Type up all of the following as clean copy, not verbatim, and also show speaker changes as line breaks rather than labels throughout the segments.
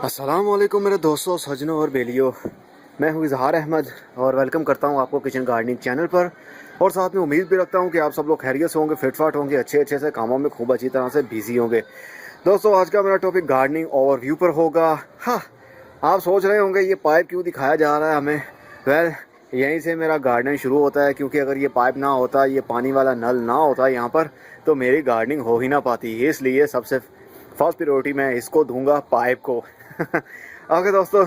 अस्सलाम वालेकुम मेरे दोस्तों, सजनों और बेलियों। मैं हूँ इजहार अहमद और वेलकम करता हूँ आपको किचन गार्डनिंग चैनल पर। और साथ में उम्मीद भी रखता हूँ कि आप सब लोग खैरियत से होंगे, फिटफाट होंगे, अच्छे से कामों में खूब अच्छी तरह से बिजी होंगे। दोस्तों, आज का मेरा टॉपिक गार्डनिंग ओवरव्यू पर होगा। हाँ, आप सोच रहे होंगे ये पाइप क्यों दिखाया जा रहा है हमें। वेल, यहीं से मेरा गार्डनिंग शुरू होता है, क्योंकि अगर ये पाइप ना होता, ये पानी वाला नल ना होता यहाँ पर, तो मेरी गार्डनिंग हो ही ना पाती। इसलिए सबसे फर्स्ट प्रायोरिटी मैं इसको दूंगा, पाइप को। ओके दोस्तों,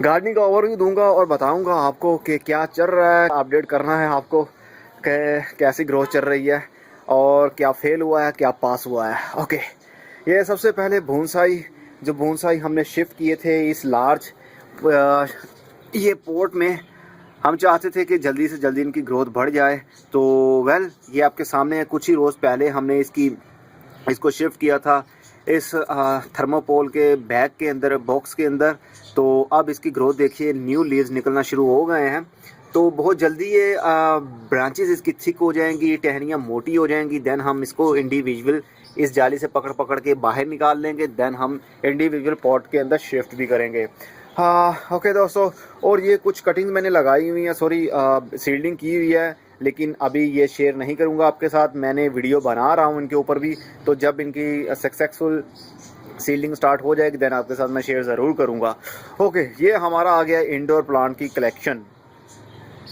गार्डनिंग का ओवरव्यू दूंगा और बताऊंगा आपको कि क्या चल रहा है। अपडेट करना है आपको कि कैसी ग्रोथ चल रही है और क्या फेल हुआ है, क्या पास हुआ है। ओके, ये सबसे पहले बोनसाई हमने शिफ्ट किए थे इस लार्ज ये पोर्ट में। हम चाहते थे कि जल्दी से जल्दी इनकी ग्रोथ बढ़ जाए। तो वेल, ये आपके सामने कुछ ही रोज़ पहले हमने इसको शिफ्ट किया था इस थर्मोपोल के बैग के अंदर, बॉक्स के अंदर। तो अब इसकी ग्रोथ देखिए, न्यू लीव्स निकलना शुरू हो गए हैं। तो बहुत जल्दी ये ब्रांचेस इसकी थिक हो जाएंगी, टहनियाँ मोटी हो जाएंगी। देन हम इसको इंडिविजुअल इस जाली से पकड़ पकड़ के बाहर निकाल लेंगे। देन हम इंडिविजुअल पॉट के अंदर शिफ्ट भी करेंगे। हाँ ओके दोस्तों, और ये कुछ कटिंग मैंने लगाई हुई है, सॉरी सील्डिंग की हुई है, लेकिन अभी ये शेयर नहीं करूंगा आपके साथ। मैंने वीडियो बना रहा हूँ इनके ऊपर भी। तो जब इनकी सक्सेसफुल सीलिंग स्टार्ट हो जाएगी देन आपके साथ मैं शेयर ज़रूर करूँगा। ओके, ये हमारा आ गया इंडोर प्लांट की कलेक्शन।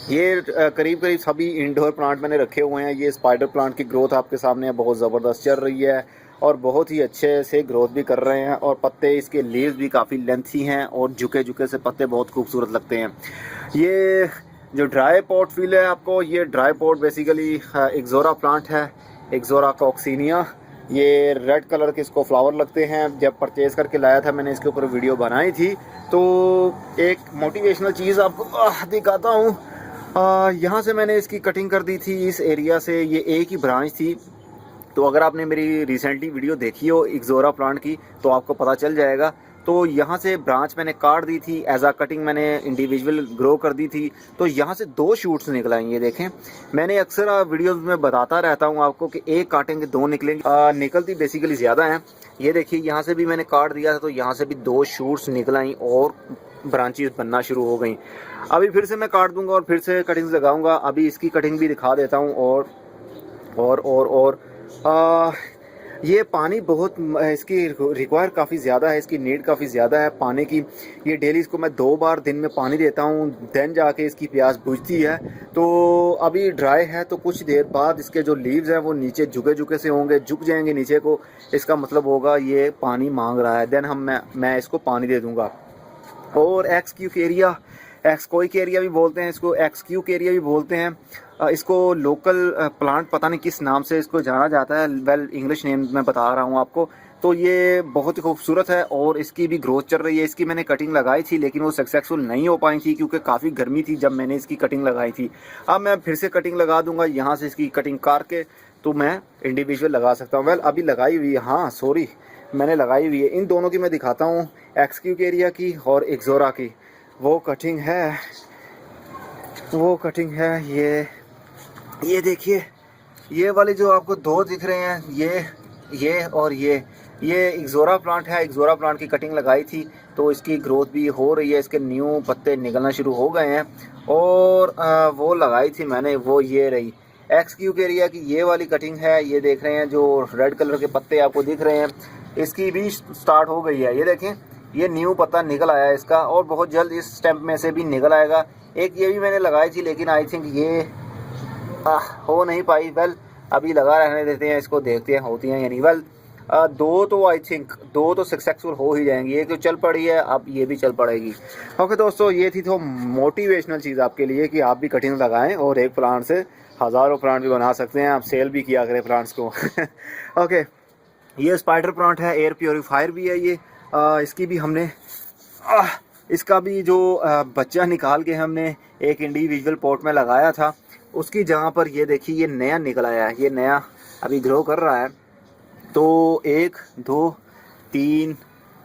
ये करीब करीब सभी इंडोर प्लांट मैंने रखे हुए हैं। ये स्पाइडर प्लांट की ग्रोथ आपके सामने बहुत ज़बरदस्त चल रही है और बहुत ही अच्छे से ग्रोथ भी कर रहे हैं। और पत्ते, इसके लीव्स भी काफ़ी लेंथी हैं और झुके झुके से पत्ते बहुत खूबसूरत लगते हैं। ये जो ड्राई पॉट फील है आपको, ये dry pot basically ixora plant है, एक्सोरा कॉक्सीनिया। ये रेड कलर के इसको फ्लावर लगते हैं। जब परचेज़ करके लाया था मैंने, इसके ऊपर वीडियो बनाई थी। तो एक मोटिवेशनल चीज़ आपको दिखाता हूँ। यहाँ से मैंने इसकी कटिंग कर दी थी, इस एरिया से। ये एक ही ब्रांच थी। तो अगर आपने मेरी रिसेंटली वीडियो देखी हो एक्सोरा प्लांट की तो आपको पता चल जाएगा। तो यहाँ से ब्रांच मैंने काट दी थी, एज आ कटिंग मैंने इंडिविजुअल ग्रो कर दी थी। तो यहाँ से 2 शूट्स निकल आएंगे। देखें, मैंने अक्सर वीडियोस में बताता रहता हूँ आपको कि एक काटेंगे 2 निकलेंगे। निकलती बेसिकली ज़्यादा हैं। ये देखिए, यहाँ से भी मैंने काट दिया था तो यहाँ से भी 2 शूट्स निकल आई और ब्रांचेस बनना शुरू हो गई। अभी फिर से मैं काट दूंगा और फिर से कटिंग्स लगाऊंगा। अभी इसकी कटिंग भी दिखा देता हूँ। और ये पानी बहुत, इसकी रिक्वायर काफ़ी ज़्यादा है, इसकी नीड काफ़ी ज़्यादा है पानी की। ये डेली इसको मैं 2 बार दिन में पानी देता हूँ, देन जाके इसकी प्यास बुझती है। तो अभी ड्राई है तो कुछ देर बाद इसके जो लीव्स हैं वो नीचे झुके झुके से होंगे, झुक जाएंगे नीचे को। इसका मतलब होगा ये पानी मांग रहा है। देन मैं इसको पानी दे दूँगा। और एक्सक्यूक एरिया भी बोलते हैं इसको, एक्सक्यूक एरिया भी बोलते हैं इसको। लोकल प्लांट पता नहीं किस नाम से इसको जाना जाता है। वेल, इंग्लिश नेम मैं बता रहा हूँ आपको। तो ये बहुत ही खूबसूरत है और इसकी भी ग्रोथ चल रही है। इसकी मैंने कटिंग लगाई थी लेकिन वो सक्सेसफुल नहीं हो पाई थी क्योंकि काफ़ी गर्मी थी जब मैंने इसकी कटिंग लगाई थी। अब मैं फिर से कटिंग लगा दूंगा यहाँ से, इसकी कटिंग करके तो मैं इंडिविजुअल लगा सकता हूँ। वेल, अभी लगाई हुई है, हाँ सॉरी, मैंने लगाई हुई है। इन दोनों की मैं दिखाता हूँ, एक्सक्यूक एरिया की और एक्सोरा की। वो कटिंग है ये देखिए, ये वाली जो आपको 2 दिख रहे हैं, ये और ये एक्सोरा प्लांट है। एक्सोरा प्लांट की कटिंग लगाई थी तो इसकी ग्रोथ भी हो रही है, इसके न्यू पत्ते निकलना शुरू हो गए हैं। और वो लगाई थी मैंने, वो ये रही एक्सक्यूक एरिया की। ये वाली कटिंग है, ये देख रहे हैं जो रेड कलर के पत्ते आपको दिख रहे हैं, इसकी भी स्टार्ट हो गई है। ये देखें, ये न्यू पत्ता निकल आया है इसका और बहुत जल्द इस स्टेम में से भी निकल आएगा। एक ये भी मैंने लगाई थी लेकिन आई थिंक ये हो नहीं पाई। वेल, अभी लगा रहने देते हैं इसको, देखते हैं होती हैं या नहीं। वेल, 2 तो आई थिंक 2 तो सक्सेसफुल हो ही जाएंगी। एक तो चल पड़ी है, अब ये भी चल पड़ेगी। ओके दोस्तों, ये थी तो मोटिवेशनल चीज़ आपके लिए कि आप भी कटिंग लगाएं और एक प्लांट से हज़ारों प्लांट भी बना सकते हैं। आप सेल भी किया करें प्लांट्स को। ओके, ये स्पाइडर प्लांट है, एयर प्योरीफायर भी है ये। इसकी भी हमने इसका भी जो बच्चा निकाल के हमने एक इंडिविजुअल पॉट में लगाया था, उसकी जगह पर ये देखिए ये नया निकल आया है। ये नया अभी ग्रो कर रहा है। तो 1 2 3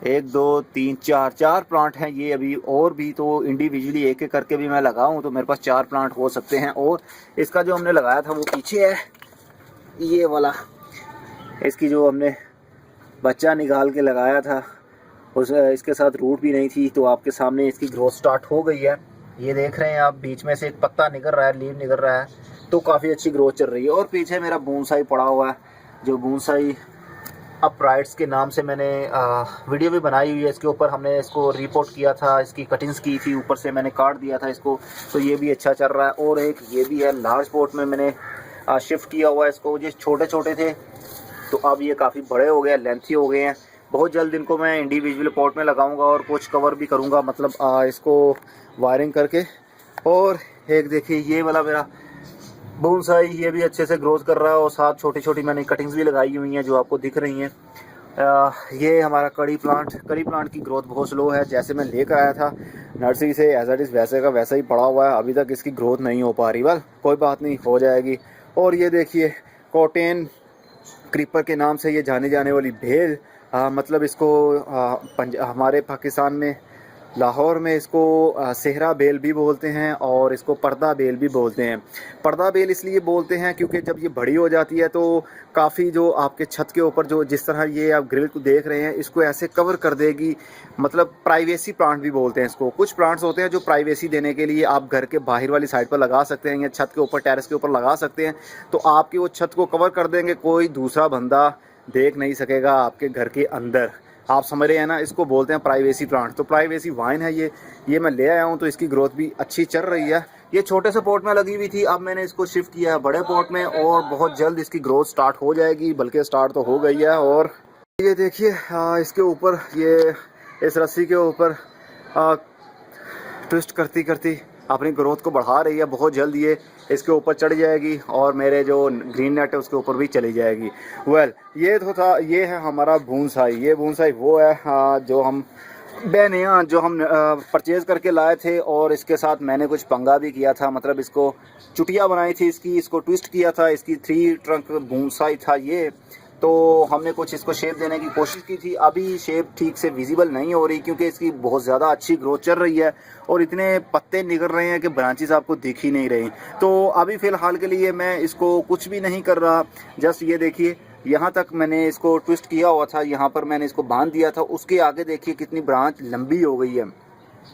एक दो तीन चार, चार प्लांट हैं ये अभी, और भी तो इंडिविजुअली एक एक करके भी मैं लगाऊं तो मेरे पास 4 प्लांट हो सकते हैं। और इसका जो हमने लगाया था वो पीछे है, ये वाला, इसकी जो हमने बच्चा निकाल के लगाया था उस इसके साथ रूट भी नहीं थी, तो आपके सामने इसकी ग्रोथ स्टार्ट हो गई है। ये देख रहे हैं आप, बीच में से एक पत्ता निकल रहा है, लीव निकल रहा है, तो काफ़ी अच्छी ग्रोथ चल रही है। और पीछे मेरा बोनसाई पड़ा हुआ है, जो बोनसाई अपराइट्स के नाम से मैंने वीडियो भी बनाई हुई है। इसके ऊपर हमने इसको रिपोर्ट किया था, इसकी कटिंग्स की थी, ऊपर से मैंने काट दिया था इसको, तो ये भी अच्छा चल रहा है। और एक ये भी है, लार्ज पॉट में मैंने शिफ्ट किया हुआ है इसको। ये छोटे छोटे थे तो अब ये काफ़ी बड़े हो गए, लेंथी हो गए हैं। बहुत जल्द इनको मैं इंडिविजुअल पॉट में लगाऊंगा और कुछ कवर भी करूंगा, मतलब इसको वायरिंग करके। और एक देखिए ये वाला मेरा बोनसाई, ये भी अच्छे से ग्रोथ कर रहा है, और साथ छोटी छोटी मैंने कटिंग्स भी लगाई हुई हैं जो आपको दिख रही हैं। ये हमारा कड़ी प्लांट की ग्रोथ बहुत स्लो है। जैसे मैं लेकर आया था नर्सरी से, एज इट इज़ वैसे का वैसा ही पड़ा हुआ है, अभी तक इसकी ग्रोथ नहीं हो पा रही। वेल कोई बात नहीं, हो जाएगी। और ये देखिए कॉटेन क्रीपर के नाम से ये जाने जाने वाली भेल, मतलब इसको हमारे पाकिस्तान में लाहौर में इसको सेहरा बेल भी बोलते हैं और इसको पर्दा बेल भी बोलते हैं। पर्दा बेल इसलिए बोलते हैं क्योंकि जब ये बड़ी हो जाती है तो काफ़ी जो आपके छत के ऊपर जो जिस तरह ये आप ग्रिल को देख रहे हैं इसको ऐसे कवर कर देगी, मतलब प्राइवेसी प्लांट भी बोलते हैं इसको। कुछ प्लांट्स होते हैं जो प्राइवेसी देने के लिए आप घर के बाहर वाली साइड पर लगा सकते हैं या छत के ऊपर, टेरेस के ऊपर लगा सकते हैं, तो आपकी वो छत को कवर कर देंगे, कोई दूसरा बंदा देख नहीं सकेगा आपके घर के अंदर। आप समझ रहे हैं ना, इसको बोलते हैं प्राइवेसी प्लांट। तो प्राइवेसी वाइन है ये मैं ले आया हूँ, तो इसकी ग्रोथ भी अच्छी चल रही है। ये छोटे से पॉट में लगी हुई थी, अब मैंने इसको शिफ्ट किया है बड़े पॉट में, और बहुत जल्द इसकी ग्रोथ स्टार्ट हो जाएगी, बल्कि स्टार्ट तो हो गई है। और ये देखिए इसके ऊपर, ये इस रस्सी के ऊपर ट्विस्ट करती करती अपनी ग्रोथ को बढ़ा रही है। बहुत जल्द ये इसके ऊपर चढ़ जाएगी और मेरे जो ग्रीन नेट है उसके ऊपर भी चली जाएगी। वेल ये तो था, ये है हमारा बोनसाई। ये बोनसाई वो है जो हम बेनिया जो हम परचेज़ करके लाए थे, और इसके साथ मैंने कुछ पंगा भी किया था, मतलब इसको चुटिया बनाई थी इसकी, इसको ट्विस्ट किया था। इसकी 3 ट्रंक बोनसाई था ये, तो हमने कुछ इसको शेप देने की कोशिश की थी। अभी शेप ठीक से विजिबल नहीं हो रही क्योंकि इसकी बहुत ज़्यादा अच्छी ग्रोथ चल रही है और इतने पत्ते निकल रहे हैं कि ब्रांचेस आपको दिख ही नहीं रही। तो अभी फ़िलहाल के लिए मैं इसको कुछ भी नहीं कर रहा, जस्ट ये देखिए यहाँ तक मैंने इसको ट्विस्ट किया हुआ था, यहाँ पर मैंने इसको बांध दिया था। उसके आगे देखिए कितनी ब्रांच लंबी हो गई है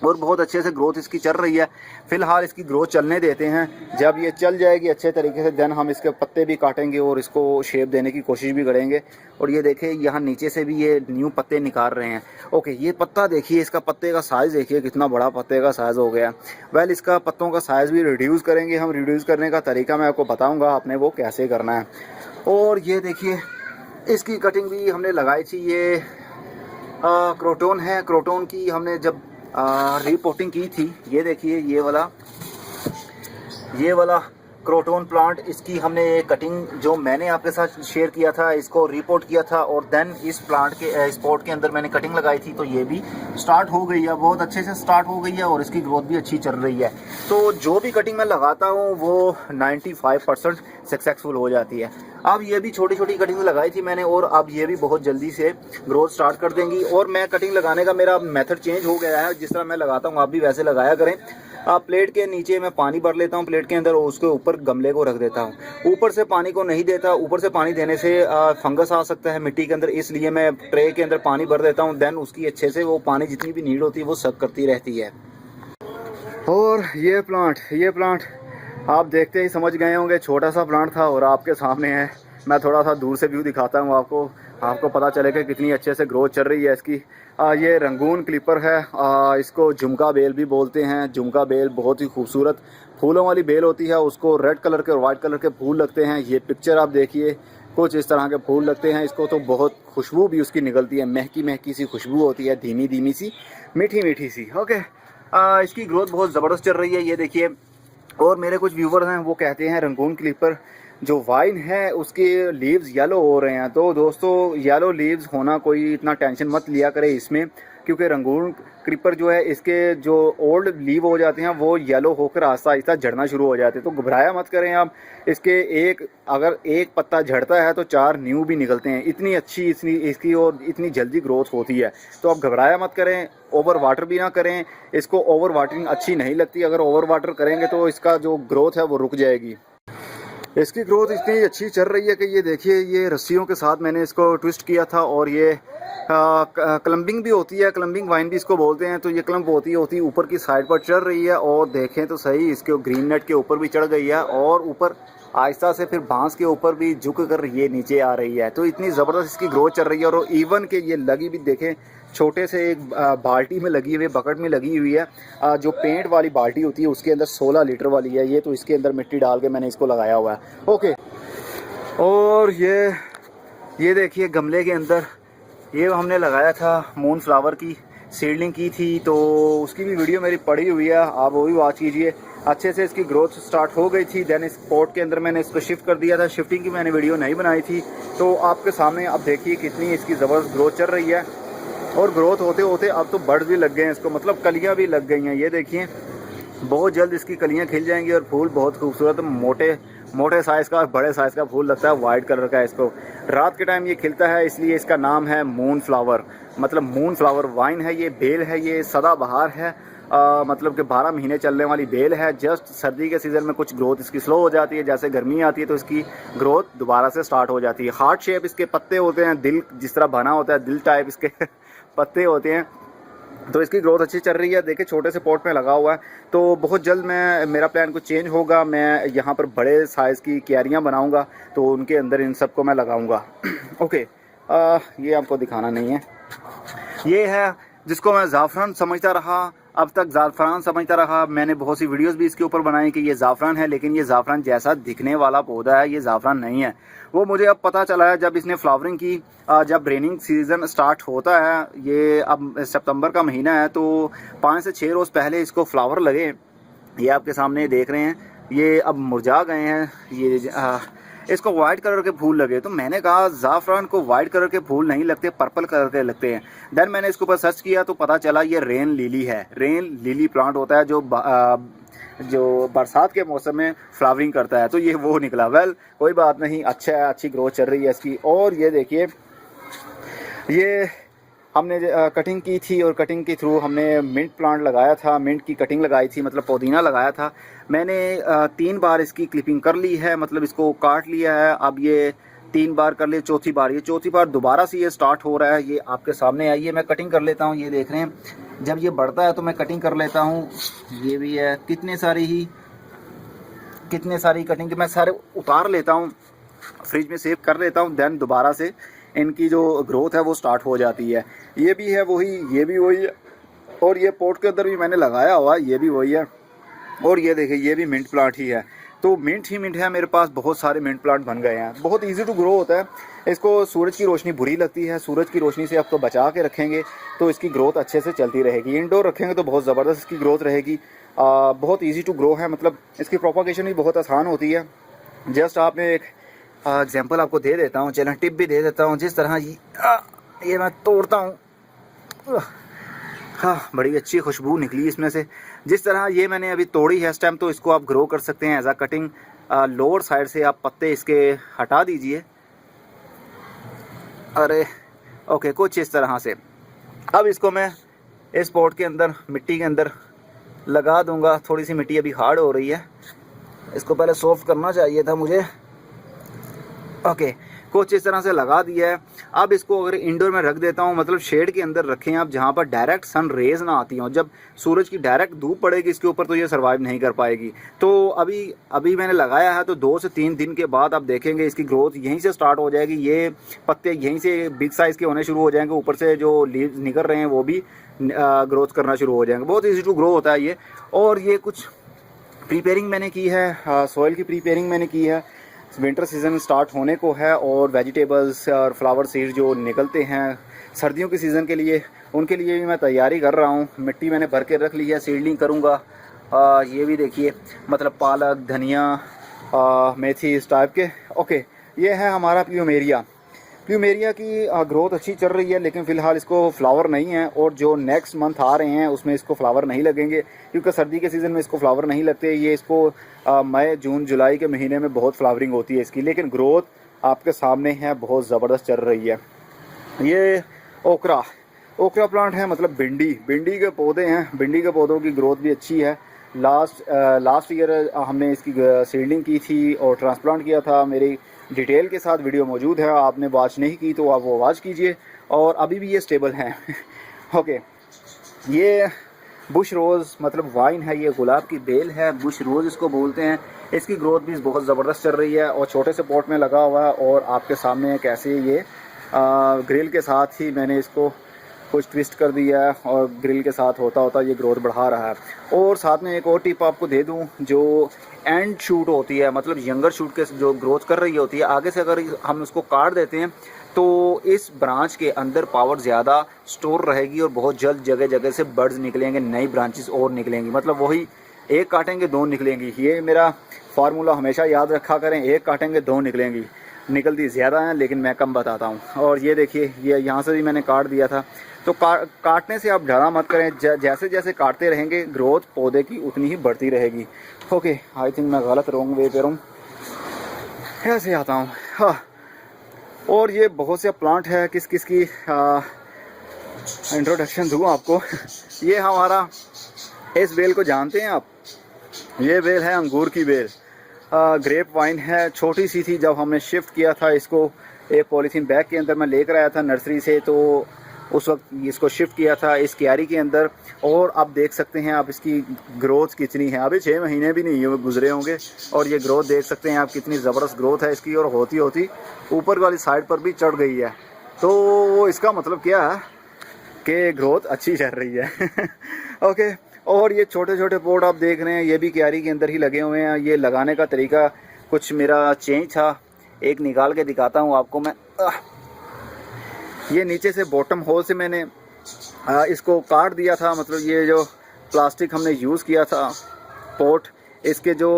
और बहुत अच्छे से ग्रोथ इसकी चल रही है। फ़िलहाल इसकी ग्रोथ चलने देते हैं, जब ये चल जाएगी अच्छे तरीके से देन हम इसके पत्ते भी काटेंगे और इसको शेप देने की कोशिश भी करेंगे। और ये देखिए यहाँ नीचे से भी ये न्यू पत्ते निकाल रहे हैं। ओके, ये पत्ता देखिए, इसका पत्ते का साइज़ देखिए कितना बड़ा पत्ते का साइज़ हो गया। वेल इसका पत्तों का साइज़ भी रिड्यूस करेंगे हम। रिड्यूस करने का तरीका मैं आपको बताऊँगा, आपने वो कैसे करना है। और ये देखिए इसकी कटिंग भी हमने लगाई थी, ये क्रोटोन है। क्रोटोन की हमने जब रिपोर्टिंग की थी, ये देखिए ये वाला क्रोटोन प्लांट, इसकी हमने कटिंग जो मैंने आपके साथ शेयर किया था, इसको रिपोर्ट किया था और देन इस प्लांट के स्पॉट के अंदर मैंने कटिंग लगाई थी। तो ये भी स्टार्ट हो गई है, बहुत अच्छे से स्टार्ट हो गई है और इसकी ग्रोथ भी अच्छी चल रही है। तो जो भी कटिंग मैं लगाता हूँ वो 95% सक्सेसफुल हो जाती है। अब ये भी छोटी छोटी कटिंग लगाई थी मैंने और अब ये भी बहुत जल्दी से ग्रोथ स्टार्ट कर देंगी। और मैं कटिंग लगाने का मेरा मेथड चेंज हो गया है, जिस तरह मैं लगाता हूँ आप भी वैसे लगाया करें। प्लेट के नीचे मैं पानी भर लेता हूँ प्लेट के अंदर, और उसके ऊपर गमले को रख देता हूँ। ऊपर से पानी को नहीं देता, ऊपर से पानी देने से फंगस आ सकता है मिट्टी के अंदर, इसलिए मैं ट्रे के अंदर पानी भर देता हूँ। देन उसकी अच्छे से वो पानी जितनी भी नीड होती है वो सक करती रहती है। और ये प्लांट आप देखते ही समझ गए होंगे, छोटा सा प्लांट था और आपके सामने है। मैं थोड़ा सा दूर से व्यू दिखाता हूँ आपको पता चलेगा कितनी अच्छे से ग्रोथ चल रही है इसकी। ये रंगून क्लिपर है, इसको झुमका बेल भी बोलते हैं। झुमका बेल बहुत ही खूबसूरत फूलों वाली बेल होती है, उसको रेड कलर के और वाइट कलर के फूल लगते हैं। ये पिक्चर आप देखिए, कुछ इस तरह के फूल लगते हैं इसको, तो बहुत खुशबू भी उसकी निकलती है, महकी सी खुशबू होती है, धीमी सी, मीठी सी। ओके, इसकी ग्रोथ बहुत ज़बरदस्त चल रही है, ये देखिए। और मेरे कुछ व्यूवर्स हैं वो कहते हैं रंगून क्लिपर जो वाइन है उसके लीव्स येलो हो रहे हैं। तो दोस्तों येलो लीव्स होना कोई इतना टेंशन मत लिया करे इसमें,
क्योंकि रंगून क्रीपर जो है इसके जो ओल्ड लीव हो जाते हैं वो येलो होकर आहिस्ता आहिस्ता झड़ना शुरू हो जाते हैं। तो घबराया मत करें आप, इसके अगर एक पत्ता झड़ता है तो 4 न्यू भी निकलते हैं। इतनी अच्छी इसकी और इतनी जल्दी ग्रोथ होती है। तो आप घबराया मत करें, ओवर वाटर भी ना करें इसको। ओवर वाटरिंग अच्छी नहीं लगती, अगर ओवर वाटर करेंगे तो इसका जो ग्रोथ है वो रुक जाएगी। इसकी ग्रोथ इतनी अच्छी चल रही है कि ये देखिए, ये रस्सियों के साथ मैंने इसको ट्विस्ट किया था और ये क्लम्बिंग भी होती है, क्लम्बिंग वाइन भी इसको बोलते हैं। तो ये क्लम्ब होती ऊपर की साइड पर चढ़ रही है और देखें तो सही इसके ग्रीन नेट के ऊपर भी चढ़ गई है और ऊपर आहिस्ता से फिर बांस के ऊपर भी झुक कर ये नीचे आ रही है। तो इतनी ज़बरदस्त इसकी ग्रोथ चल रही है। और इवन के ये लगी भी देखें, छोटे से एक बाल्टी में लगी हुई है, बकेट में लगी हुई है। जो पेंट वाली बाल्टी होती है उसके अंदर 16 लीटर वाली है ये। तो इसके अंदर मिट्टी डाल के मैंने इसको लगाया हुआ है। ओके, और ये देखिए गमले के अंदर ये हमने लगाया था मून फ्लावर की सीडलिंग की थी, तो उसकी भी वीडियो मेरी पड़ी हुई है, आप वो भी वॉच कीजिए। अच्छे से इसकी ग्रोथ स्टार्ट हो गई थी। देन इस पॉट के अंदर मैंने इसको शिफ्ट कर दिया था। शिफ्टिंग की मैंने वीडियो नहीं बनाई थी, तो आपके सामने अब देखिए कितनी इसकी ज़बरदस्त ग्रोथ चल रही है। और ग्रोथ होते होते अब तो बर्ड्स भी लग गए हैं इसको, मतलब कलियाँ भी लग गई हैं। ये देखिए बहुत जल्द इसकी कलियाँ खिल जाएंगी और फूल बहुत खूबसूरत मोटे साइज़ का और बड़े साइज़ का फूल लगता है, वाइट कलर का। इसको रात के टाइम ये खिलता है, इसलिए इसका नाम है मून फ्लावर, मतलब मून फ्लावर वाइन है। ये बेल है, ये सदाबहार है, मतलब कि 12 महीने चलने वाली बेल है। जस्ट सर्दी के सीज़न में कुछ ग्रोथ इसकी स्लो हो जाती है, जैसे गर्मी आती है तो इसकी ग्रोथ दोबारा से स्टार्ट हो जाती है। हार्ट शेप इसके पत्ते होते हैं, दिल जिस तरह बना होता है, दिल टाइप इसके पत्ते होते हैं। तो इसकी ग्रोथ अच्छी चल रही है। देखिए छोटे से पॉट में लगा हुआ है, तो बहुत जल्द मेरा प्लान कुछ चेंज होगा। मैं यहाँ पर बड़े साइज़ की क्यारियाँ बनाऊँगा, तो उनके अंदर इन सबको मैं लगाऊँगा। ओके, ये आपको दिखाना नहीं है। ये है जिसको मैं ज़ाफ़रान समझता रहा, अब तक ज़ाफ़रान समझता रहा। मैंने बहुत सी वीडियोस भी इसके ऊपर बनाई कि ये ज़ाफ़रान है, लेकिन ये ज़ाफ़रान जैसा दिखने वाला पौधा है, ये ज़ाफ़रान नहीं है। वो मुझे अब पता चला है जब इसने फ्लावरिंग की, जब रेनिंग सीज़न स्टार्ट होता है। ये अब सितंबर का महीना है, तो 5 से 6 रोज़ पहले इसको फ्लावर लगे। ये आपके सामने देख रहे हैं, ये अब मुरझा गए हैं। ये इसको वाइट कलर के फूल लगे, तो मैंने कहा ज़ाफ़रान को वाइट कलर के फूल नहीं लगते, पर्पल कलर के लगते हैं। देन मैंने इसके ऊपर सर्च किया तो पता चला ये रेन लिली है। रेन लिली प्लांट होता है जो बरसात के मौसम में फ्लावरिंग करता है, तो ये वो निकला। वेल कोई बात नहीं, अच्छा है, अच्छी ग्रोथ चल रही है इसकी। और ये देखिए, ये हमने कटिंग की थी और कटिंग के थ्रू हमने मिंट प्लांट लगाया था, मिंट की कटिंग लगाई थी, मतलब पुदीना लगाया था। मैंने 3 बार इसकी क्लिपिंग कर ली है, मतलब इसको काट लिया है। अब ये 3 बार कर लिए, चौथी बार दोबारा से ये स्टार्ट हो रहा है। ये आपके सामने आइए, मैं कटिंग कर लेता हूँ। ये देख रहे हैं, जब ये बढ़ता है तो मैं कटिंग कर लेता हूँ। ये भी है, कितने सारी कटिंग मैं सारे उतार लेता हूँ, फ्रिज में सेव कर लेता हूँ। देन दोबारा से इनकी जो ग्रोथ है वो स्टार्ट हो जाती है। ये भी है वही, ये भी वही है, और ये पोट के अंदर भी मैंने लगाया हुआ, ये भी वही है। और ये देखिए, ये भी मिंट प्लांट ही है। तो मिंट ही मिंट है, मेरे पास बहुत सारे मिंट प्लांट बन गए हैं। बहुत इजी टू ग्रो होता है। इसको सूरज की रोशनी बुरी लगती है, सूरज की रोशनी से आपको बचा के रखेंगे तो इसकी ग्रोथ अच्छे से चलती रहेगी। इंडोर रखेंगे तो बहुत ज़बरदस्त इसकी ग्रोथ रहेगी। बहुत ईजी टू ग्रो है, मतलब इसकी प्रोपागेशन भी बहुत आसान होती है। जस्ट आपने एक एग्जांपल आपको दे देता हूँ, चैनल टिप भी दे देता हूँ। जिस तरह ये मैं तोड़ता हूँ, हाँ बड़ी अच्छी खुशबू निकली इसमें से। जिस तरह ये मैंने अभी तोड़ी है स्टेम, तो इसको आप ग्रो कर सकते हैं एज आ कटिंग। लोअर साइड से आप पत्ते इसके हटा दीजिए। अरे ओके, कुछ इस तरह से। अब इसको मैं इस पॉट के अंदर, मिट्टी के अंदर लगा दूंगा। थोड़ी सी मिट्टी अभी हार्ड हो रही है, इसको पहले सॉफ्ट करना चाहिए था मुझे। ओके, कुछ इस तरह से लगा दिया है। अब इसको अगर इंडोर में रख देता हूँ, मतलब शेड के अंदर रखें आप, जहाँ पर डायरेक्ट सन रेज ना आती हों। जब सूरज की डायरेक्ट धूप पड़ेगी इसके ऊपर तो ये सर्वाइव नहीं कर पाएगी। तो अभी मैंने लगाया है, तो 2 से 3 दिन के बाद आप देखेंगे इसकी ग्रोथ यहीं से स्टार्ट हो जाएगी। ये पत्ते यहीं से बिग साइज़ के होने शुरू हो जाएंगे, ऊपर से जो लीव्स निकल रहे हैं वो भी ग्रोथ करना शुरू हो जाएंगे। बहुत ईजी टू ग्रो होता है ये। और ये कुछ प्रिपेयरिंग मैंने की है, सॉइल की प्रिपेयरिंग मैंने की है। विंटर सीज़न स्टार्ट होने को है और वेजिटेबल्स और फ्लावर सीड जो निकलते हैं सर्दियों के सीज़न के लिए, उनके लिए भी मैं तैयारी कर रहा हूँ। मिट्टी मैंने भर के रख ली है, सीडलिंग करूँगा। ये भी देखिए, मतलब पालक, धनिया, मेथी, इस टाइप के। ओके, ये है हमारा प्लूमेरिया। प्लूमेरिया की ग्रोथ अच्छी चल रही है, लेकिन फ़िलहाल इसको फ्लावर नहीं है, और जो नेक्स्ट मंथ आ रहे हैं उसमें इसको फ्लावर नहीं लगेंगे, क्योंकि सर्दी के सीज़न में इसको फ्लावर नहीं लगते। ये इसको मई जून जुलाई के महीने में बहुत फ्लावरिंग होती है इसकी, लेकिन ग्रोथ आपके सामने है, बहुत ज़बरदस्त चल रही है। ये ओकरा प्लांट है, मतलब भिंडी के पौधे हैं। भिंडी के पौधों की ग्रोथ भी अच्छी है। लास्ट ईयर हमने इसकी सीडलिंग की थी और ट्रांसप्लांट किया था। मेरी डिटेल के साथ वीडियो मौजूद है, आपने वॉच नहीं की तो आप वो वॉच कीजिए। और अभी भी ये स्टेबल हैं। ओके, ये बुश रोज़ मतलब वाइन है, ये गुलाब की बेल है, बुश रोज़ इसको बोलते हैं। इसकी ग्रोथ भी बहुत ज़बरदस्त चल रही है और छोटे से पॉट में लगा हुआ है। और आपके सामने कैसे ये ग्रिल के साथ ही मैंने इसको कुछ ट्विस्ट कर दिया है, और ग्रिल के साथ होता ये ग्रोथ बढ़ा रहा है। और साथ में एक और टिप आपको दे दूं, जो एंड शूट होती है, मतलब यंगर शूट के जो ग्रोथ कर रही होती है, आगे से अगर हम उसको काट देते हैं तो इस ब्रांच के अंदर पावर ज़्यादा स्टोर रहेगी और बहुत जल्द जगह जगह से बर्ड्स निकलेंगे, नई ब्रांचेस और निकलेंगी। मतलब वही एक काटेंगे दो निकलेंगी, ये मेरा फार्मूला हमेशा याद रखा करें। एक काटेंगे दो निकलेंगी, निकलती ज़्यादा हैं लेकिन मैं कम बताता हूँ। और ये देखिए, ये यहाँ से भी मैंने काट दिया था। तो काटने से आप ज़्यादा मत करें, जैसे जैसे काटते रहेंगे ग्रोथ पौधे की उतनी ही बढ़ती रहेगी। ओके, आई थिंक मैं गलत रॉन्ग वे पे हूँ, ऐसे आता हूँ। हाँ, और ये बहुत से प्लांट है, किस किस की इंट्रोडक्शन दूँ आपको। ये हमारा, इस बेल को जानते हैं आप? ये बेल है अंगूर की बेल, ग्रेप वाइन है। छोटी सी थी, जब हमने शिफ्ट किया था इसको एक पॉलीथीन बैग के अंदर मैं लेकर आया था नर्सरी से, तो उस वक्त इसको शिफ्ट किया था इस क्यारी के अंदर। और आप देख सकते हैं आप इसकी ग्रोथ कितनी है। अभी 6 महीने भी नहीं गुजरे होंगे और ये ग्रोथ देख सकते हैं आप, कितनी ज़बरदस्त ग्रोथ है इसकी। और होती होती ऊपर वाली साइड पर भी चढ़ गई है। तो इसका मतलब क्या है कि ग्रोथ अच्छी चल रही है। ओके, और ये छोटे छोटे पॉट आप देख रहे हैं, ये भी क्यारी के अंदर ही लगे हुए हैं। ये लगाने का तरीका कुछ मेरा चेंज था, एक निकाल के दिखाता हूँ आपको मैं। ये नीचे से बॉटम होल से मैंने इसको काट दिया था, मतलब ये जो प्लास्टिक हमने यूज़ किया था पॉट, इसके जो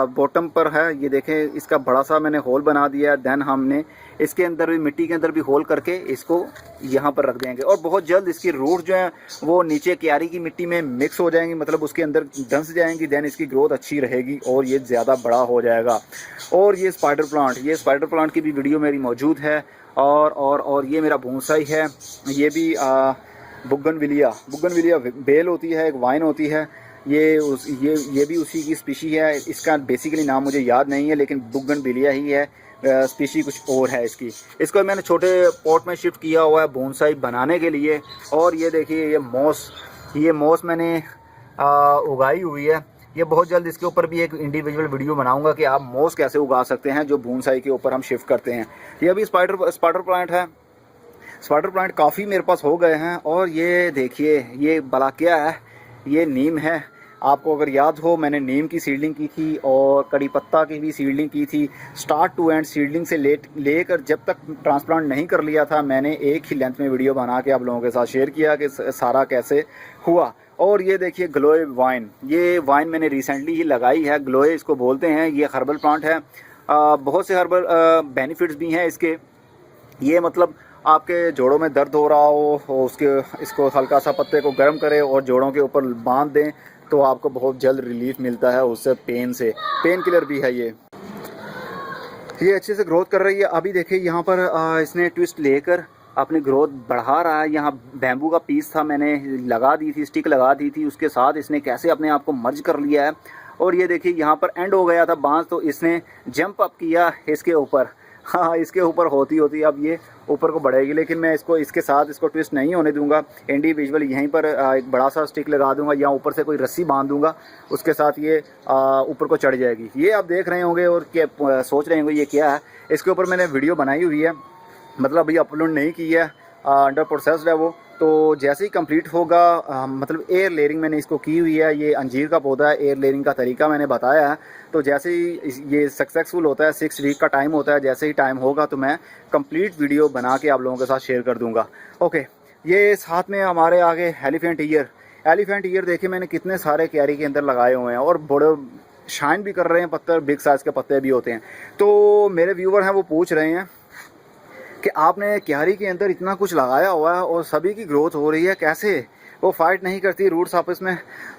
बॉटम पर है, ये देखें इसका बड़ा सा मैंने होल बना दिया। देन हमने इसके अंदर भी, मिट्टी के अंदर भी होल करके इसको यहाँ पर रख देंगे और बहुत जल्द इसकी रूट जो है वो नीचे क्यारी की मिट्टी में मिक्स हो जाएंगी, मतलब उसके अंदर धंस जाएंगी। देन इसकी ग्रोथ अच्छी रहेगी और ये ज़्यादा बड़ा हो जाएगा। और ये स्पाइडर प्लांट की भी वीडियो मेरी मौजूद है। और ये मेरा बोनसाई है, ये भी बुगनविलिया बेल होती है, एक वाइन होती है। ये भी उसी की स्पीशी है। इसका बेसिकली नाम मुझे याद नहीं है, लेकिन बुगनविलिया ही है, स्पीशी कुछ और है इसकी। इसको मैंने छोटे पॉट में शिफ्ट किया हुआ है बोनसाई बनाने के लिए। और ये देखिए, ये मॉस मैंने उगाई हुई है। ये बहुत जल्द इसके ऊपर भी एक इंडिविजुअल वीडियो बनाऊंगा कि आप मॉस कैसे उगा सकते हैं, जो बोनसाई के ऊपर हम शिफ्ट करते हैं। ये भी स्पाइडर प्लांट है। स्पाइडर प्लांट काफ़ी मेरे पास हो गए हैं। और ये देखिए, ये भला क्या है, ये नीम है। आपको अगर याद हो, मैंने नीम की सीडलिंग की थी और कड़ी पत्ता की भी सीडलिंग की थी। स्टार्ट टू एंड सीडलिंग से लेकर जब तक ट्रांसप्लांट नहीं कर लिया था, मैंने एक ही लेंथ में वीडियो बना के आप लोगों के साथ शेयर किया कि सारा कैसे हुआ। और ये देखिए ग्लोए वाइन, ये वाइन मैंने रिसेंटली ही लगाई है। ग्लोए इसको बोलते हैं, ये हर्बल प्लांट है। बहुत से हर्बल बेनिफिट्स भी हैं इसके। ये मतलब आपके जोड़ों में दर्द हो रहा हो, इसको हल्का सा पत्ते को गर्म करें और जोड़ों के ऊपर बांध दें तो आपको बहुत जल्द रिलीफ मिलता है उससे, पेन किलर भी है ये अच्छे से ग्रोथ कर रही है। अभी देखिए यहाँ पर इसने ट्विस्ट लेकर अपनी ग्रोथ बढ़ा रहा है। यहाँ बैम्बू का पीस था, मैंने स्टिक लगा दी थी, उसके साथ इसने कैसे अपने आप को मर्ज कर लिया है। और ये देखिए यहाँ पर एंड हो गया था बांस, तो इसने जंप अप किया इसके ऊपर। हाँ, इसके ऊपर होती अब ये ऊपर को बढ़ेगी, लेकिन मैं इसके साथ इसको ट्विस्ट नहीं होने दूंगा। इंडिविजुअल यहीं पर एक बड़ा सा स्टिक लगा दूंगा या ऊपर से कोई रस्सी बांध दूंगा, उसके साथ ये ऊपर को चढ़ जाएगी। ये आप देख रहे होंगे और क्या सोच रहे होंगे ये क्या है। इसके ऊपर मैंने वीडियो बनाई हुई है, मतलब अभी अपलोड नहीं की है, अंडर प्रोसेस्ड है वो। तो जैसे ही कंप्लीट होगा, मतलब एयर लेयरिंग मैंने इसको की हुई है। ये अंजीर का पौधा है, एयर लेयरिंग का तरीका मैंने बताया है। तो जैसे ही ये सक्सेसफुल होता है, 6 वीक का टाइम होता है, जैसे ही टाइम होगा तो मैं कंप्लीट वीडियो बना के आप लोगों के साथ शेयर कर दूंगा। ओके, ये साथ में हमारे आगे एलिफेंट ईयर देखिए मैंने कितने सारे क्यारी के अंदर लगाए हुए हैं और बड़े शाइन भी कर रहे हैं पत्ते, बिग साइज़ के पत्ते भी होते हैं। तो मेरे व्यूवर हैं वो पूछ रहे हैं कि आपने क्यारी के अंदर इतना कुछ लगाया हुआ है और सभी की ग्रोथ हो रही है, कैसे वो फाइट नहीं करती रूट्स आपस में?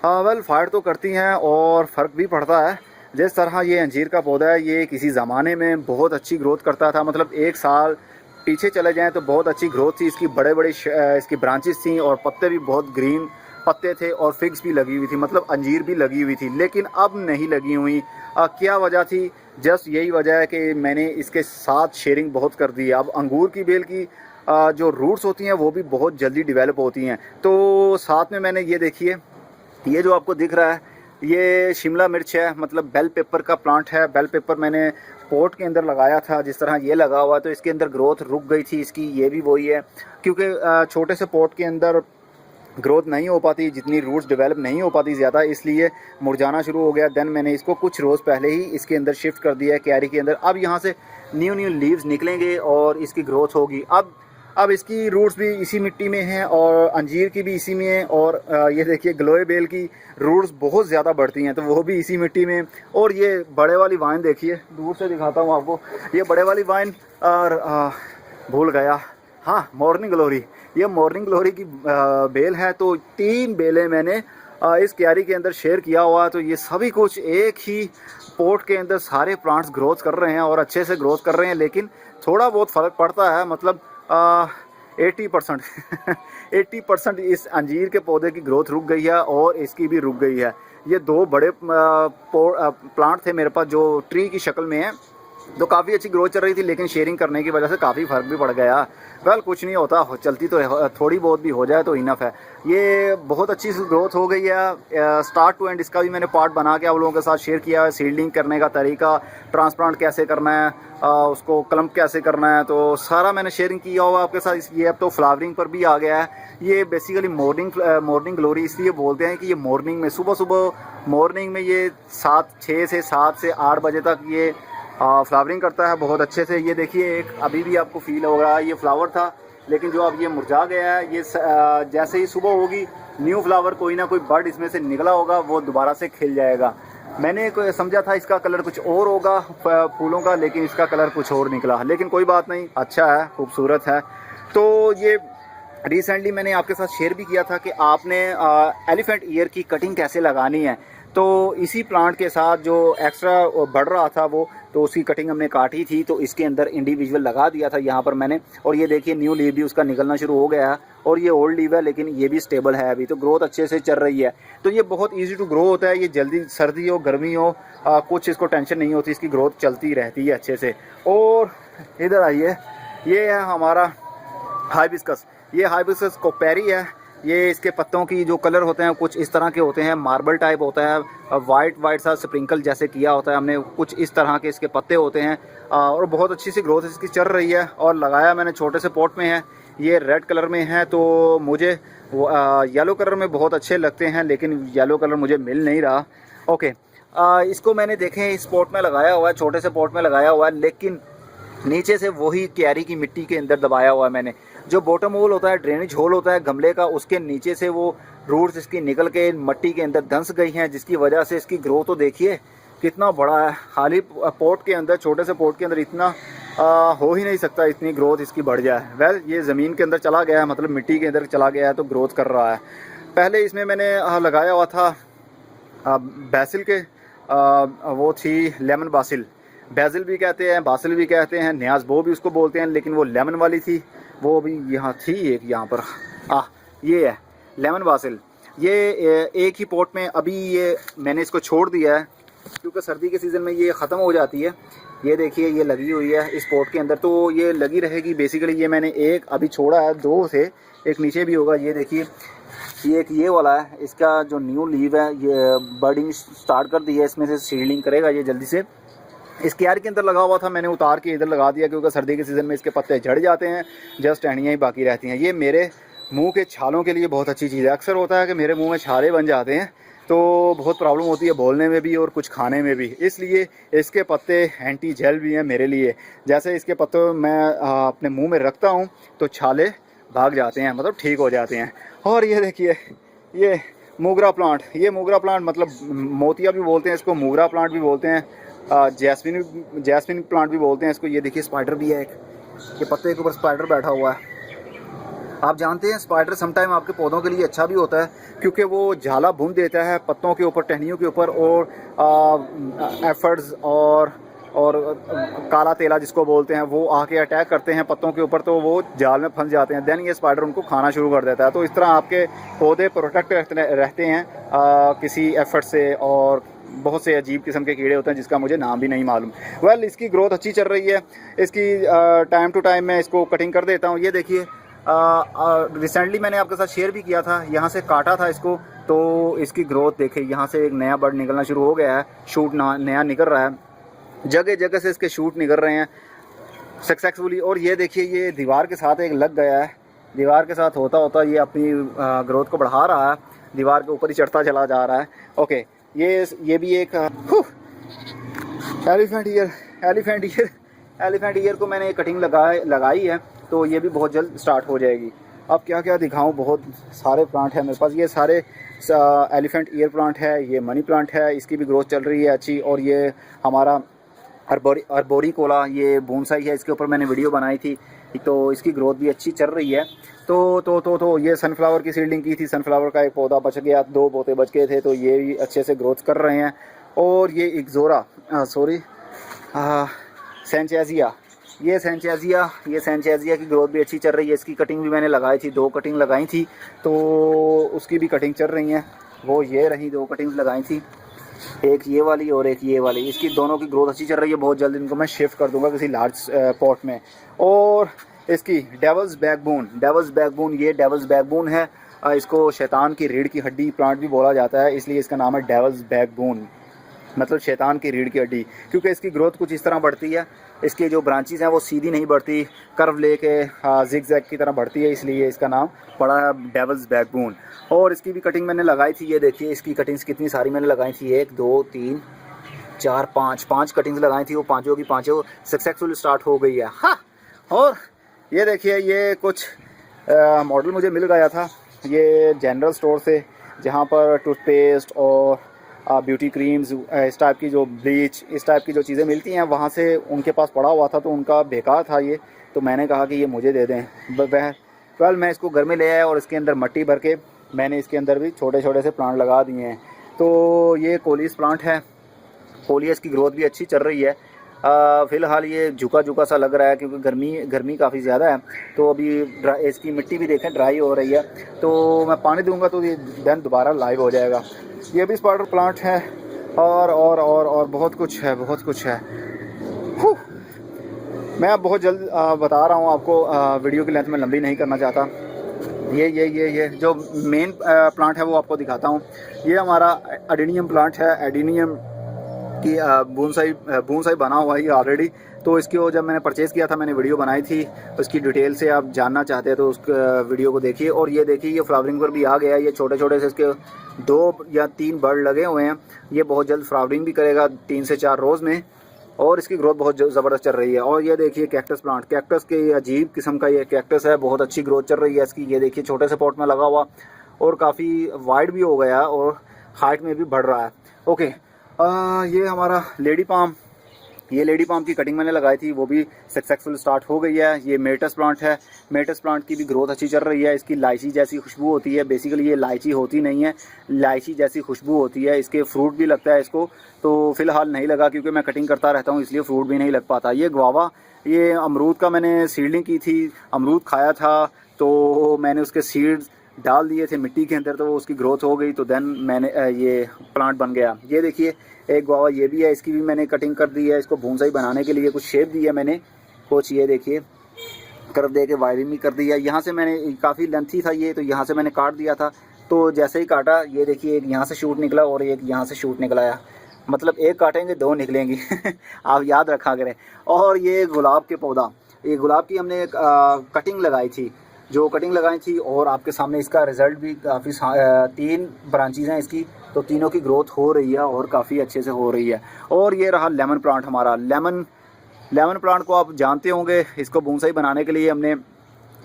वेल फाइट तो करती हैं और फ़र्क भी पड़ता है। जिस तरह ये अंजीर का पौधा है, ये किसी ज़माने में बहुत अच्छी ग्रोथ करता था, मतलब 1 साल पीछे चले जाएं तो बहुत अच्छी ग्रोथ थी इसकी, बड़े बड़े इसकी ब्रांचेस थी और पत्ते भी बहुत ग्रीन पत्ते थे और फिग्स भी लगी हुई थी, मतलब अंजीर भी लगी हुई थी। लेकिन अब नहीं लगी हुई। क्या वजह थी? जस्ट यही वजह है कि मैंने इसके साथ शेयरिंग बहुत कर दी है। अब अंगूर की बेल की जो रूट्स होती हैं वो भी बहुत जल्दी डेवलप होती हैं। तो साथ में मैंने ये देखिए, ये जो आपको दिख रहा है ये शिमला मिर्च है, मतलब बेल पेपर का प्लांट है। बेल पेपर मैंने पॉट के अंदर लगाया था, जिस तरह ये लगा हुआ है, तो इसके अंदर ग्रोथ रुक गई थी इसकी। ये भी वही है, क्योंकि छोटे से पॉट के अंदर ग्रोथ नहीं हो पाती, जितनी रूट्स डेवलप नहीं हो पाती ज़्यादा, इसलिए मुरझाना शुरू हो गया। देन मैंने इसको कुछ रोज़ पहले ही इसके अंदर शिफ्ट कर दिया है क्यारी के अंदर। अब यहाँ से न्यू लीव्स निकलेंगे और इसकी ग्रोथ होगी। अब इसकी रूट्स भी इसी मिट्टी में हैं और अंजीर की भी इसी में है। और ये देखिए ग्लोए बेल की रूट्स बहुत ज़्यादा बढ़ती हैं, तो वो भी इसी मिट्टी में। और ये बड़े वाली वाइन देखिए, दूर से दिखाता हूँ आपको। ये बड़े वाली वाइन और भूल गया, हाँ, मॉर्निंग ग्लोरी। ये मॉर्निंग ग्लोरी की बेल है। तो 3 बेलें मैंने इस क्यारी के अंदर शेयर किया हुआ है। तो ये सभी कुछ एक ही पॉट के अंदर सारे प्लांट्स ग्रोथ कर रहे हैं और अच्छे से ग्रोथ कर रहे हैं, लेकिन थोड़ा बहुत फ़र्क पड़ता है, मतलब 80% 80% इस अंजीर के पौधे की ग्रोथ रुक गई है और इसकी भी रुक गई है। ये 2 बड़े प्लांट थे मेरे पास जो ट्री की शक्ल में है, तो काफ़ी अच्छी ग्रोथ चल रही थी, लेकिन शेयरिंग करने की वजह से काफ़ी फ़र्क भी पड़ गया। वेल कुछ नहीं होता, चलती तो थोड़ी बहुत भी हो जाए तो इनफ है। ये बहुत अच्छी ग्रोथ हो गई है। स्टार्ट टू एंड इसका भी मैंने पार्ट बना के आप लोगों के साथ शेयर किया है। सीडलिंग करने का तरीका, ट्रांसप्लांट कैसे करना है, उसको क्लम्प कैसे करना है, तो सारा मैंने शेयरिंग किया हुआ आपके साथ। ये अब तो फ्लावरिंग पर भी आ गया है। ये बेसिकली मॉर्निंग ग्लोरी इसलिए बोलते हैं कि ये मॉर्निंग में, सुबह मॉर्निंग में ये 6 से 7 से 8 बजे तक ये फ्लावरिंग करता है बहुत अच्छे से। ये देखिए एक अभी भी आपको फील हो रहा है, ये फ्लावर था, लेकिन जो अब ये मुरझा गया है। ये जैसे ही सुबह होगी, न्यू फ्लावर कोई ना कोई बर्ड इसमें से निकला होगा, वो दोबारा से खिल जाएगा। मैंने समझा था इसका कलर कुछ और होगा फूलों का, लेकिन इसका कलर कुछ और निकला। लेकिन कोई बात नहीं, अच्छा है, खूबसूरत है। तो ये रिसेंटली मैंने आपके साथ शेयर भी किया था कि आपने एलिफेंट ईयर की कटिंग कैसे लगानी है। तो इसी प्लांट के साथ जो एक्स्ट्रा बढ़ रहा था वो, तो उसकी कटिंग हमने काटी थी, तो इसके अंदर इंडिविजुअल लगा दिया था यहाँ पर मैंने। और ये देखिए न्यू लीव भी उसका निकलना शुरू हो गया है और ये ओल्ड लीव है, लेकिन ये भी स्टेबल है अभी, तो ग्रोथ अच्छे से चल रही है। तो ये बहुत ईजी टू ग्रो होता है। ये जल्दी, सर्दी हो गर्मी हो, कुछ इसको टेंशन नहीं होती, इसकी ग्रोथ चलती रहती है अच्छे से। और इधर आइए, ये है हमारा हाइबिस्कस। ये हाइबिस्कस कोपेरी है। ये इसके पत्तों की जो कलर होते हैं कुछ इस तरह के होते हैं, मार्बल टाइप होता है, वाइट सा स्प्रिंकल जैसे किया होता है हमने, कुछ इस तरह के इसके पत्ते होते हैं। और बहुत अच्छी सी ग्रोथ इसकी चल रही है। और लगाया मैंने छोटे से पॉट में है। ये रेड कलर में है, तो मुझे येलो कलर में बहुत अच्छे लगते हैं, लेकिन येलो कलर मुझे मिल नहीं रहा। ओके, इसको मैंने देखें इस पॉट में लगाया हुआ है, छोटे से पॉट में लगाया हुआ है, लेकिन नीचे से वही क्यारी की मिट्टी के अंदर दबाया हुआ है मैंने। जो बॉटम होल होता है, ड्रेनेज होल होता है गमले का, उसके नीचे से वो रूट्स इसकी निकल के मिट्टी के अंदर धंस गई हैं, जिसकी वजह से इसकी ग्रोथ तो देखिए कितना बड़ा है। खाली पॉट के अंदर, छोटे से पॉट के अंदर इतना हो ही नहीं सकता, इतनी ग्रोथ इसकी बढ़ जाए। वेल ये ज़मीन के अंदर चला गया है, मतलब मिट्टी के अंदर चला गया है, तो ग्रोथ कर रहा है। पहले इसमें मैंने लगाया हुआ था बैसिल के, वो थी लेमन बासिल, बैजिल भी कहते हैं, बासिल भी कहते हैं, न्याज बो भी उसको बोलते हैं, लेकिन वो लेमन वाली थी, वो भी यहाँ थी एक यहाँ पर। ये है लेमन बासिल। ये एक ही पॉट में अभी ये मैंने इसको छोड़ दिया है, क्योंकि सर्दी के सीज़न में ये ख़त्म हो जाती है। ये देखिए ये लगी हुई है इस पॉट के अंदर, तो ये लगी रहेगी बेसिकली। ये मैंने एक अभी छोड़ा है, 2 थे, एक नीचे भी होगा। ये देखिए ये एक ये वाला है, इसका जो न्यू लीव है ये बर्डिंग स्टार्ट कर दी है, इसमें से सीडलिंग करेगा ये जल्दी से। इस क्यार के अंदर लगा हुआ था, मैंने उतार के इधर लगा दिया, क्योंकि सर्दी के सीज़न में इसके पत्ते झड़ जाते हैं, जस्ट टहनियाँ ही बाकी रहती हैं। ये मेरे मुंह के छालों के लिए बहुत अच्छी चीज़ है। अक्सर होता है कि मेरे मुंह में छाले बन जाते हैं, तो बहुत प्रॉब्लम होती है बोलने में भी और कुछ खाने में भी, इसलिए इसके पत्ते एंटी जेल भी हैं मेरे लिए। जैसे इसके पत्ते मैं अपने मुंह में रखता हूँ तो छाले भाग जाते हैं, मतलब ठीक हो जाते हैं। और ये देखिए ये मोगरा प्लांट, ये मोगरा प्लांट मतलब मोतिया भी बोलते हैं इसको, मोगरा प्लांट भी बोलते हैं, जैस्मिन प्लांट भी बोलते हैं इसको। ये देखिए स्पाइडर भी है एक, ये पत्ते के ऊपर स्पाइडर बैठा हुआ है। आप जानते हैं स्पाइडर समटाइम आपके पौधों के लिए अच्छा भी होता है, क्योंकि वो झाला भून देता है पत्तों के ऊपर, टहनियों के ऊपर, और एफर्ड्स और काला तेला जिसको बोलते हैं, वो आके अटैक करते हैं पत्तों के ऊपर, तो वो जाल में फंस जाते हैं। देन ये स्पाइडर उनको खाना शुरू कर देता है। तो इस तरह आपके पौधे प्रोटेक्ट रहते हैं किसी एफर्ट से। और बहुत से अजीब किस्म के कीड़े होते हैं जिसका मुझे नाम भी नहीं मालूम। वेल, इसकी ग्रोथ अच्छी चल रही है। इसकी टाइम टू टाइम मैं इसको कटिंग कर देता हूँ। ये देखिए, रिसेंटली मैंने आपके साथ शेयर भी किया था, यहाँ से काटा था इसको, तो इसकी ग्रोथ देखिए, यहाँ से एक नया बर्ड निकलना शुरू हो गया है, शूट नया निकल रहा है, जगह जगह से इसके शूट निकल रहे हैं सक्सेसफुली। और ये देखिए, ये दीवार के साथ एक लग गया है, दीवार के साथ होता होता ये अपनी ग्रोथ को बढ़ा रहा है, दीवार के ऊपर ही चढ़ता चला जा रहा है। ओके, ये भी एक एलिफेंट ईयर को मैंने कटिंग लगाई है, तो ये भी बहुत जल्द स्टार्ट हो जाएगी। अब क्या क्या दिखाऊं, बहुत सारे प्लांट हैं मेरे पास। ये सारे एलिफेंट ईयर प्लांट है, ये मनी प्लांट है, इसकी भी ग्रोथ चल रही है अच्छी। और ये हमारा अर्बोरिकोला, ये बोनसाई है, इसके ऊपर मैंने वीडियो बनाई थी, तो इसकी ग्रोथ भी अच्छी चल रही है। तो ये सनफ्लावर की सीडलिंग की थी, सनफ्लावर का एक पौधा बच गया, 2 पौधे बच गए थे, तो ये भी अच्छे से ग्रोथ कर रहे हैं। और ये इक्ज़ोरा सैंचेजिया, ये सैंचेजिया की ग्रोथ भी अच्छी चल रही है। इसकी कटिंग भी मैंने लगाई थी, 2 कटिंग लगाई थी, तो उसकी भी कटिंग चल रही हैं। वो ये रही 2 कटिंग्स लगाई थी, एक ये वाली और एक ये वाली। इसकी दोनों की ग्रोथ अच्छी चल रही है। बहुत जल्द इनको मैं शिफ्ट कर दूंगा किसी लार्ज पॉट में। और इसकी डेवल्स बैकबोन, ये डेवल्स बैकबोन है। इसको शैतान की रीढ़ की हड्डी प्लांट भी बोला जाता है, इसलिए इसका नाम है डेवल्स बैकबोन, मतलब शैतान की रीढ़ की हड्डी। क्योंकि इसकी ग्रोथ कुछ इस तरह बढ़ती है, इसकी जो ब्रांचेस हैं वो सीधी नहीं बढ़ती, कर्व लेके जिग जैग की तरह बढ़ती है, इसलिए इसका नाम पड़ा है डेवल्स बैकबोन। और इसकी भी कटिंग मैंने लगाई थी। ये देखिए, इसकी कटिंग्स कितनी सारी मैंने लगाई थी, 1 2 3 4 5 कटिंग्स लगाई थी। वो पाँचों की पाँचों सक्सेसफुल स्टार्ट हो गई है। हाँ, और ये देखिए, ये कुछ मॉडल मुझे मिल गया था ये जनरल स्टोर से, जहाँ पर टूथपेस्ट और ब्यूटी क्रीम्स, इस टाइप की जो ब्लीच, इस टाइप की जो चीज़ें मिलती हैं, वहाँ से उनके पास पड़ा हुआ था, तो उनका बेकार था ये, तो मैंने कहा कि ये मुझे दे दें। वेल, मैं इसको घर में ले आया और इसके अंदर मिट्टी भर के मैंने इसके अंदर भी छोटे छोटे से प्लांट लगा दिए हैं। तो ये कोलियस प्लांट है, कोलियस की ग्रोथ भी अच्छी चल रही है। फ़िलहाल ये झुका सा लग रहा है, क्योंकि गर्मी काफ़ी ज़्यादा है, तो अभी इसकी मिट्टी भी देखें ड्राई हो रही है, तो मैं पानी दूंगा तो ये देन दोबारा लाइव हो जाएगा। ये भी स्पाइडर प्लांट है, और बहुत कुछ है। मैं अब बहुत जल्द बता रहा हूँ आपको, वीडियो की लेंथ में लंबी नहीं करना चाहता। ये जो मेन प्लांट है वो आपको दिखाता हूँ। ये हमारा एडिनियम प्लांट है, एडिनियम की बोनसाई बना हुआ है ऑलरेडी। तो इसकी जब मैंने परचेज़ किया था, मैंने वीडियो बनाई थी, उसकी डिटेल से आप जानना चाहते हैं तो उस वीडियो को देखिए। और ये देखिए, ये फ्लावरिंग पर भी आ गया है। ये छोटे छोटे से इसके 2 या 3 बर्ड लगे हुए हैं। ये बहुत जल्द फ्लावरिंग भी करेगा 3 से 4 रोज़ में, और इसकी ग्रोथ बहुत ज़बरदस्त चल रही है। और ये देखिए कैक्टस प्लांट, कैक्टस के अजीब किस्म का ये कैक्टस है, बहुत अच्छी ग्रोथ चल रही है इसकी। ये देखिए, छोटे से पॉट में लगा हुआ और काफ़ी वाइड भी हो गया और हाइट में भी बढ़ रहा है। ओके, ये हमारा लेडी पाम, ये लेडी पाम की कटिंग मैंने लगाई थी, वो भी सक्सेसफुल स्टार्ट हो गई है। ये मेटस प्लांट है, मेटस प्लांट की भी ग्रोथ अच्छी चल रही है। इसकी इलायची जैसी खुशबू होती है, बेसिकली ये इलायची होती नहीं है, इलायची जैसी खुशबू होती है। इसके फ्रूट भी लगता है इसको, तो फ़िलहाल नहीं लगा क्योंकि मैं कटिंग करता रहता हूँ, इसलिए फ्रूट भी नहीं लग पाता। ये गुआवा, ये अमरूद का मैंने सीडलिंग की थी, अमरूद खाया था, तो मैंने उसके सीड्स डाल दिए थे मिट्टी के अंदर, तो वो उसकी ग्रोथ हो गई, तो देन मैंने ये प्लांट बन गया। ये देखिए, एक गुआवा ये भी है, इसकी भी मैंने कटिंग कर दी है। इसको बोनसाई बनाने के लिए कुछ शेप दी है मैंने कुछ, ये देखिए कर्व दे के वायरिंग भी कर दी है। यहाँ से मैंने, काफ़ी लेंथी था ये, तो यहाँ से मैंने काट दिया था, तो जैसे ही काटा, ये देखिए, एक यहाँ से शूट निकला और एक यहाँ से शूट निकलाया, मतलब एक काटेंगे 2 निकलेंगी आप याद रखा करें। और ये गुलाब के पौधा, ये गुलाब की हमने कटिंग लगाई थी, जो कटिंग लगाई थी, और आपके सामने इसका रिज़ल्ट भी काफ़ी 3 ब्रांचेज हैं इसकी, तो तीनों की ग्रोथ हो रही है और काफ़ी अच्छे से हो रही है। और ये रहा लेमन प्लांट हमारा। लेमन प्लांट को आप जानते होंगे, इसको बोनसाई बनाने के लिए हमने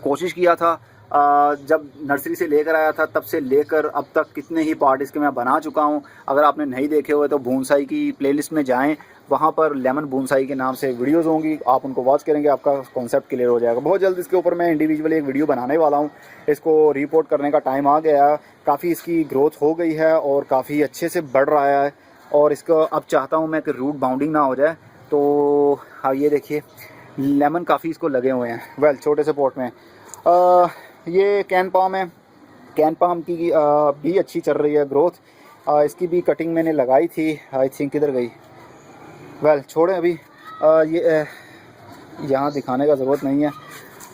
कोशिश किया था, जब नर्सरी से लेकर आया था तब से लेकर अब तक कितने ही पार्ट इसके मैं बना चुका हूँ। अगर आपने नहीं देखे हुए तो बोनसाई की प्लेलिस्ट में जाएं, वहाँ पर लेमन बोनसाई के नाम से वीडियोज़ होंगी, आप उनको वॉच करेंगे, आपका कॉन्सेप्ट क्लियर हो जाएगा। बहुत जल्द इसके ऊपर मैं इंडिविजुअल एक वीडियो बनाने वाला हूँ। इसको रिपोर्ट करने का टाइम आ गया है, काफ़ी इसकी ग्रोथ हो गई है और काफ़ी अच्छे से बढ़ रहा है। और इसको अब चाहता हूँ मैं कि रूट बाउंडिंग ना हो जाए। तो हाँ, ये देखिए लेमन काफ़ी इसको लगे हुए हैं। वेल, छोटे से पॉट में ये कैन पाम है। कैन पाम की भी अच्छी चल रही है ग्रोथ। इसकी भी कटिंग मैंने लगाई थी, आई थिंक किधर गई। वेल, छोड़ें अभी। ये यहाँ दिखाने का ज़रूरत नहीं है।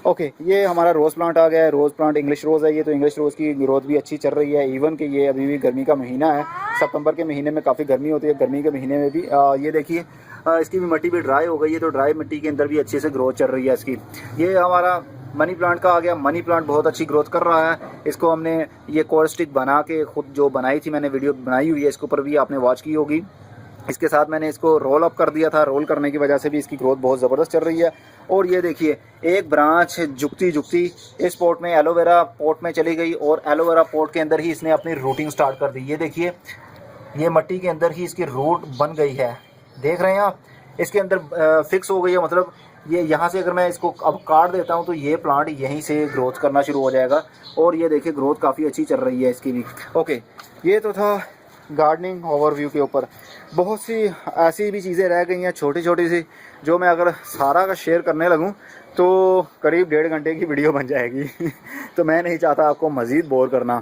ओके, ये हमारा रोज़ प्लांट आ गया है। रोज़ प्लांट इंग्लिश रोज़ है ये, तो इंग्लिश रोज़ की ग्रोथ भी अच्छी चल रही है। इवन कि ये अभी भी गर्मी का महीना है, सितंबर के महीने में काफ़ी गर्मी होती है, गर्मी के महीने में भी ये देखिए इसकी भी मिट्टी भी ड्राई हो गई है, तो ड्राई मिट्टी के अंदर भी अच्छे से ग्रोथ चल रही है इसकी। ये हमारा मनी प्लांट का आ गया। मनी प्लांट बहुत अच्छी ग्रोथ कर रहा है। इसको हमने ये कोर स्टिक बना के खुद जो बनाई थी, मैंने वीडियो बनाई हुई है, इसके ऊपर भी आपने वॉच की होगी। इसके साथ मैंने इसको रोल अप कर दिया था। रोल करने की वजह से भी इसकी ग्रोथ बहुत ज़बरदस्त चल रही है। और ये देखिए एक ब्रांच झुकती झुकती इस पॉट में एलोवेरा पॉट में चली गई और एलोवेरा पॉट के अंदर ही इसने अपनी रूटिंग स्टार्ट कर दी। ये देखिए, ये मिट्टी के अंदर ही इसकी रूट बन गई है, देख रहे हैं आप, इसके अंदर फिक्स हो गई है। मतलब ये यहाँ से अगर मैं इसको अब काट देता हूँ तो ये प्लांट यहीं से ग्रोथ करना शुरू हो जाएगा। और ये देखिए ग्रोथ काफ़ी अच्छी चल रही है इसकी भी। ओके, ये तो था गार्डनिंग ओवरव्यू के ऊपर। बहुत सी ऐसी भी चीज़ें रह गई हैं छोटी छोटी सी, जो मैं अगर सारा का शेयर करने लगूं तो करीब 1.5 घंटे की वीडियो बन जाएगी। तो मैं नहीं चाहता आपको मज़ीद बोर करना,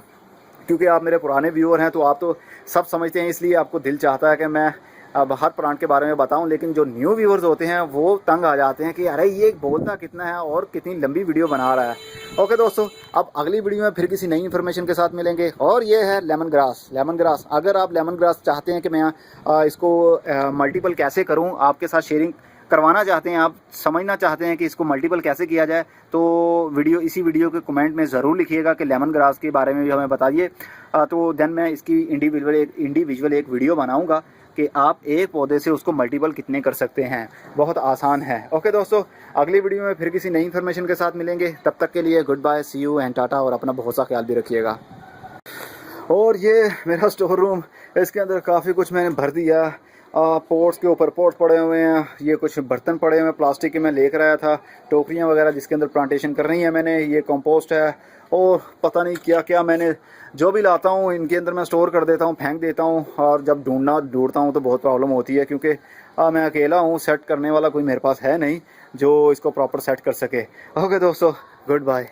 क्योंकि आप मेरे पुराने व्यूअर हैं तो आप तो सब समझते हैं, इसलिए आपको दिल चाहता है कि मैं अब हर प्लांट के बारे में बताऊं। लेकिन जो न्यू व्यूअर्स होते हैं वो तंग आ जाते हैं कि अरे ये बोलता कितना है और कितनी लंबी वीडियो बना रहा है। ओके दोस्तों, अब अगली वीडियो में फिर किसी नई इन्फॉर्मेशन के साथ मिलेंगे। और ये है लेमन ग्रास। लेमन ग्रास, अगर आप लेमन ग्रास चाहते हैं कि मैं इसको मल्टीपल कैसे करूँ, आपके साथ शेयरिंग करवाना चाहते हैं, आप समझना चाहते हैं कि इसको मल्टीपल कैसे किया जाए, तो इसी वीडियो के कमेंट में ज़रूर लिखिएगा कि लेमन ग्रास के बारे में भी हमें बताइए। तो देन मैं इसकी इंडिविजुअल एक वीडियो बनाऊंगा कि आप एक पौधे से उसको मल्टीपल कितने कर सकते हैं। बहुत आसान है। ओके दोस्तों, अगली वीडियो में फिर किसी नई इन्फॉर्मेशन के साथ मिलेंगे। तब तक के लिए good bye, see you and tata, और अपना बहुत सा ख्याल भी रखिएगा। और ये मेरा स्टोर रूम, इसके अंदर काफ़ी कुछ मैंने भर दिया। पोट्स के ऊपर पोट्स पड़े हुए हैं, ये कुछ बर्तन पड़े हुए हैं प्लास्टिक के, मैं लेकर आया था, टोकरियाँ वगैरह जिसके अंदर प्लांटेशन करनी है मैंने। ये कंपोस्ट है और पता नहीं क्या क्या मैंने जो भी लाता हूँ इनके अंदर मैं स्टोर कर देता हूँ, फेंक देता हूँ। और जब ढूंढता हूँ तो बहुत प्रॉब्लम होती है, क्योंकि मैं अकेला हूँ, सेट करने वाला कोई मेरे पास है नहीं जो इसको प्रॉपर सेट कर सके। ओके दोस्तों, गुड बाय।